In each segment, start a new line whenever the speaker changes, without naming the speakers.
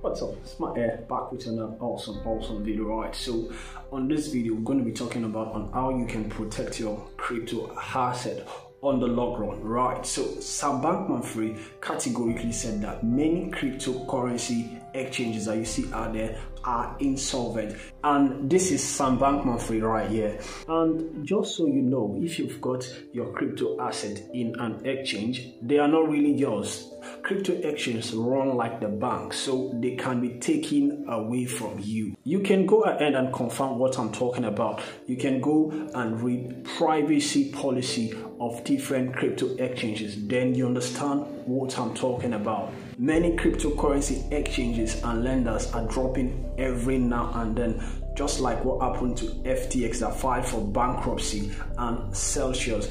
What's up? Smart Air back with another awesome video. Alright, so on this video we're going to be talking about on how you can protect your crypto asset on the long run. Right, so Sam Bankman-Fried categorically said that many cryptocurrency exchanges that you see out there are insolvent, and this is Sam Bankman-Fried right here. And just so you know, if you've got your crypto asset in an exchange, they are not really yours. Crypto exchanges run like the bank, so they can be taken away from you. You can go ahead and confirm what I'm talking about. You can go and read privacy policy of different crypto exchanges, then you understand what I'm talking about. Many cryptocurrency exchanges and lenders are dropping every now and then, just like what happened to FTX that filed for bankruptcy, and Celsius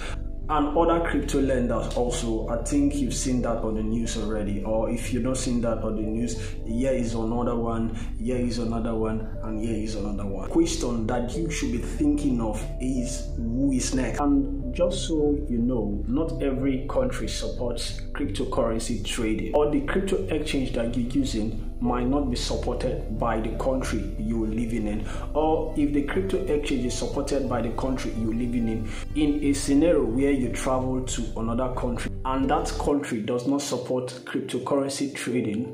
and other crypto lenders also. I think you've seen that on the news already, or if you've not seen that on the news, here is another one, here is another one, and here is another one. Question that you should be thinking of is, who is next? And just so you know, not every country supports cryptocurrency trading, or the crypto exchange that you're using might not be supported by the country you're living in, or if the crypto exchange is supported by the country you're living in a scenario where you travel to another country and that country does not support cryptocurrency trading,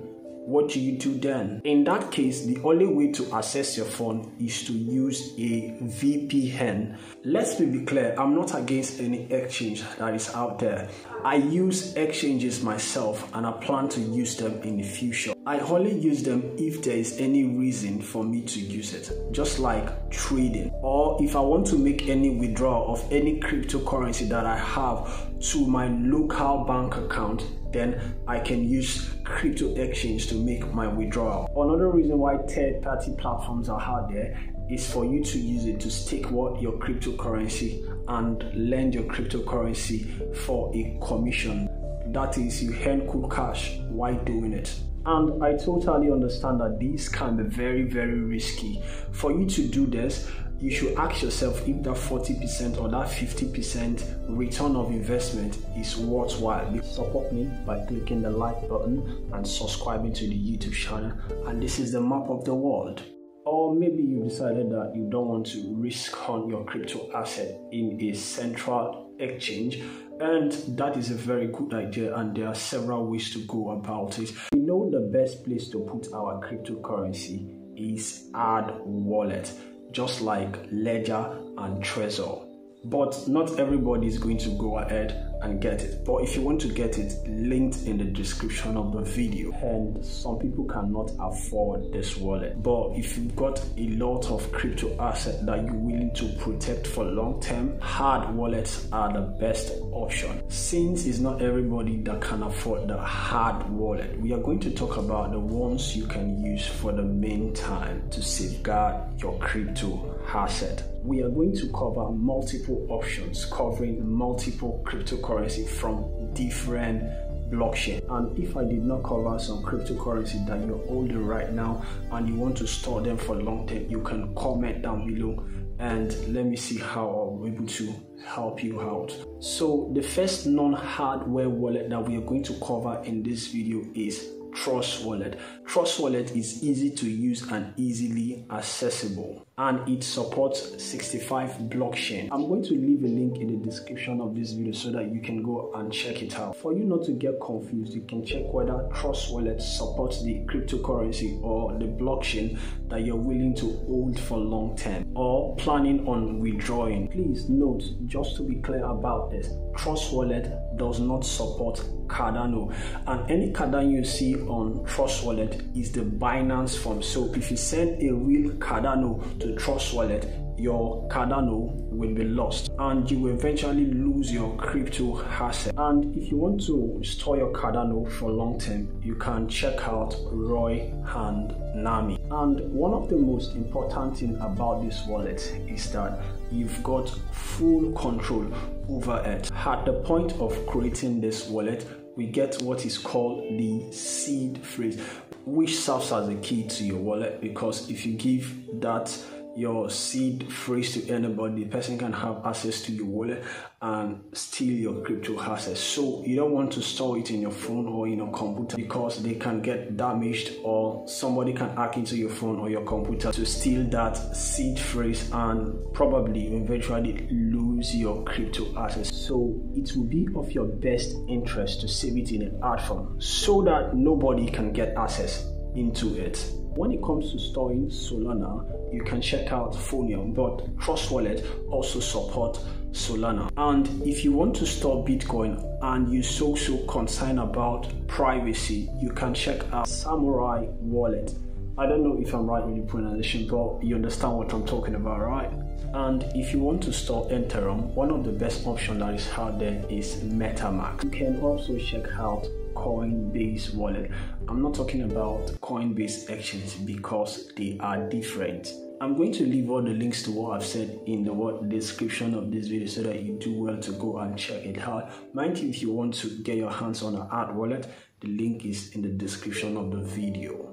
what do you do then? In that case, the only way to access your phone is to use a VPN. Let's be clear, I'm not against any exchange that is out there. I use exchanges myself and I plan to use them in the future. I only use them if there is any reason for me to use it, just like trading, or if I want to make any withdrawal of any cryptocurrency that I have to my local bank account, then I can use crypto exchange to make my withdrawal. Another reason why third-party platforms are out there is for you to use it to stake your cryptocurrency and lend your cryptocurrency for a commission. That is, you earn cool cash while doing it. And I totally understand that these can be very risky. For you to do this, you should ask yourself if that 40% or that 50% return of investment is worthwhile. Support me by clicking the like button and subscribing to the YouTube channel. And this is the map of the world. Or maybe you decided that you don't want to risk on your crypto asset in a central exchange, and that is a very good idea, and there are several ways to go about it. We know the best place to put our cryptocurrency is hard wallet, just like Ledger and Trezor. But not everybody is going to go ahead and get it. But if you want to get it, linked in the description of the video. And some people cannot afford this wallet. But if you've got a lot of crypto asset that you're willing to protect for long term, hard wallets are the best option. Since it's not everybody that can afford the hard wallet, we are going to talk about the ones you can use for the meantime to safeguard your crypto asset. We are going to cover multiple options covering multiple cryptocurrency from different blockchain. And if I did not cover some cryptocurrency that you're holding right now and you want to store them for long term, you can comment down below and let me see how I'll be able to help you out. So the first non-hardware wallet that we are going to cover in this video is Trust Wallet. Trust Wallet is easy to use and easily accessible, and it supports 65 blockchain. I'm going to leave a link in the description of this video so that you can go and check it out. For you not to get confused, you can check whether Trust Wallet supports the cryptocurrency or the blockchain that you're willing to hold for long term or planning on withdrawing. Please note, just to be clear about this, Trust Wallet does not support Cardano, and any Cardano you see on Trust Wallet is the Binance form. So if you send a real Cardano to Trust Wallet, your Cardano will be lost and you will eventually lose your crypto asset. And if you want to store your Cardano for long term, you can check out Roy and Nami. And one of the most important things about this wallet is that you've got full control over it. At the point of creating this wallet, we get what is called the seed phrase, which serves as a key to your wallet, because if you give that your seed phrase to anybody, the person can have access to your wallet and steal your crypto assets. So you don't want to store it in your phone or in your computer, because they can get damaged, or somebody can hack into your phone or your computer to steal that seed phrase and probably eventually lose your crypto assets. So it will be of your best interest to save it in a hard form so that nobody can get access into it. When it comes to storing Solana, you can check out Phonium, but Trust Wallet also support Solana. And if you want to store Bitcoin and you're so concerned about privacy, you can check out Samurai Wallet. I don't know if I'm right with the pronunciation, but you understand what I'm talking about, right? And if you want to store Ethereum, one of the best options that is out there is MetaMask. You can also check out Coinbase Wallet. I'm not talking about Coinbase Exchange because they are different. I'm going to leave all the links to what I've said in the description of this video so that you do well to go and check it out. Mind you, if you want to get your hands on an hard wallet, the link is in the description of the video.